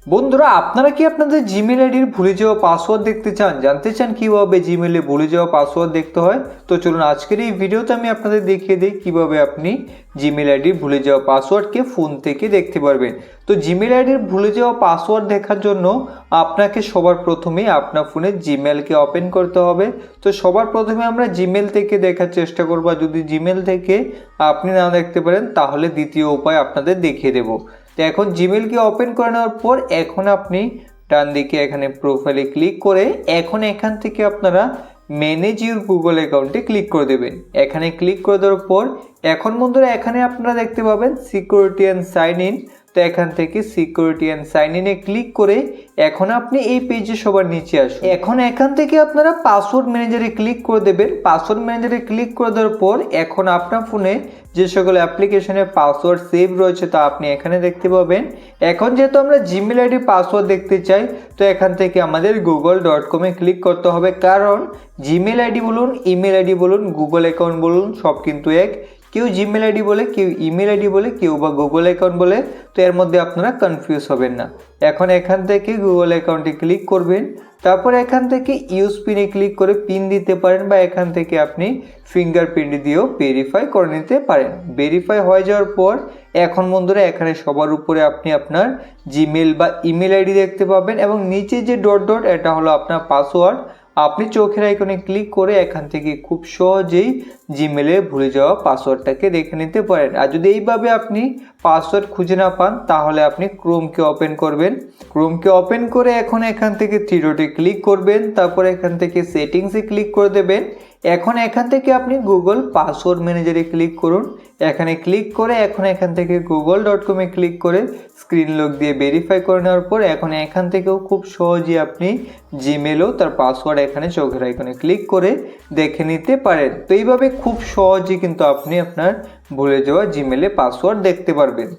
বন্ধুরা, আপনারা কি আপনাদের জিমেল আইডির ভুলে যাওয়া পাসওয়ার্ড দেখতে চান, জানতে চান কিভাবে জিমেলে ভুলে যাওয়া পাসওয়ার্ড দেখতে হয়? তো চলুন আজকের এই ভিডিওতে আমি আপনাদের দেখিয়ে দিই কিভাবে আপনি জিমেল আইডির ভুলে যাওয়া পাসওয়ার্ডকে ফোন থেকে দেখতে পারবেন। তো জিমেল আইডির ভুলে যাওয়া পাসওয়ার্ড দেখার জন্য আপনাকে সবার প্রথমে আপনার ফোনে জিমেলকে ওপেন করতে হবে। তো সবার প্রথমে আমরা জিমেল থেকে দেখার চেষ্টা করব, যদি জিমেল থেকে আপনি না দেখতে পারেন তাহলে দ্বিতীয় উপায় আপনাদের দেখিয়ে দেব। তো এখন জিমেলকে ওপেন করে নেওয়ার পর এখন আপনি ডান দিকে এখানে প্রোফাইলে ক্লিক করে এখন এখান থেকে আপনারা ম্যানেজ ইউর গুগল অ্যাকাউন্টে ক্লিক করে দেবেন। এখানে ক্লিক করে দেওয়ার পর এখন বন্ধুরা এখানে আপনারা দেখতে পাবেন সিকিউরিটি অ্যান্ড সাইন ইন। তো এখান থেকে সিকিউরিটি অ্যান্ড সাইন ইনে ক্লিক করে এখন আপনি এই পেজে সবার নিচে আসুন। এখন এখান থেকে আপনারা পাসওয়ার্ড ম্যানেজারে ক্লিক করে দেবেন। পাসওয়ার্ড ম্যানেজারে ক্লিক করে দেওয়ার পর এখন আপনার ফোনে যে সকল অ্যাপ্লিকেশনের পাসওয়ার্ড সেভ রয়েছে তা আপনি এখানে দেখতে পাবেন। এখন যেহেতু আমরা জিমেল আইডি পাসওয়ার্ড দেখতে চাই, তো এখান থেকে আমাদের google.com-এ ক্লিক করতে হবে, কারণ জিমেল আইডি বলুন, ইমেল আইডি বলুন, গুগল অ্যাকাউন্ট বলুন, সব কিন্তু এক। কেউ জিমেল আইডি বলে, কেউ ইমেল আইডি বলে, কেউ বা গুগল অ্যাকাউন্ট বলে, তো এর মধ্যে আপনারা কনফিউজ হবেন না। এখন এখান থেকে গুগল অ্যাকাউন্টে ক্লিক করবেন, তারপর এখান থেকে ইউজ পিনে ক্লিক করে পিন দিতে পারেন বা এখান থেকে আপনি ফিঙ্গারপ্রিন্ট দিয়েও ভেরিফাই করে নিতে পারেন। ভেরিফাই হয়ে যাওয়ার পর এখন বন্ধুরা এখানে সবার উপরে আপনি আপনার জিমেল বা ইমেল আইডি দেখতে পাবেন এবং নিচে যে ডট ডট এটা হলো আপনার পাসওয়ার্ড। আপনি চোখের আইকনে ক্লিক করে এখান থেকে খুব সহজেই জিমেলে ভুলে যাওয়া পাসওয়ার্ডটাকে দেখে নিতে পারেন। আর যদি এইভাবে আপনি পাসওয়ার্ড খুঁজে না পান তাহলে আপনি ক্রোমকে ওপেন করবেন। ক্রোমকে ওপেন করে এখন এখান থেকে থ্রি ডটে ক্লিক করবেন, তারপর এখান থেকে সেটিংসে ক্লিক করে দেবেন। এখন এখান থেকে আপনি গুগল পাসওয়ার্ড ম্যানেজারে ক্লিক করুন। এখানে ক্লিক করে এখন এখান থেকে google.com-এ ক্লিক করে স্ক্রিন লক দিয়ে ভেরিফাই করে নেওয়ার পর এখন এখান থেকেও খুব সহজেই আপনি জিমেলও তার পাসওয়ার্ড এখানে চোখের আইকনে ক্লিক করে দেখে নিতে পারেন। তো এইভাবে খুব সহজেই কিন্তু আপনি আপনার ভুলে যাওয়া জিমেলে পাসওয়ার্ড দেখতে পারবেন।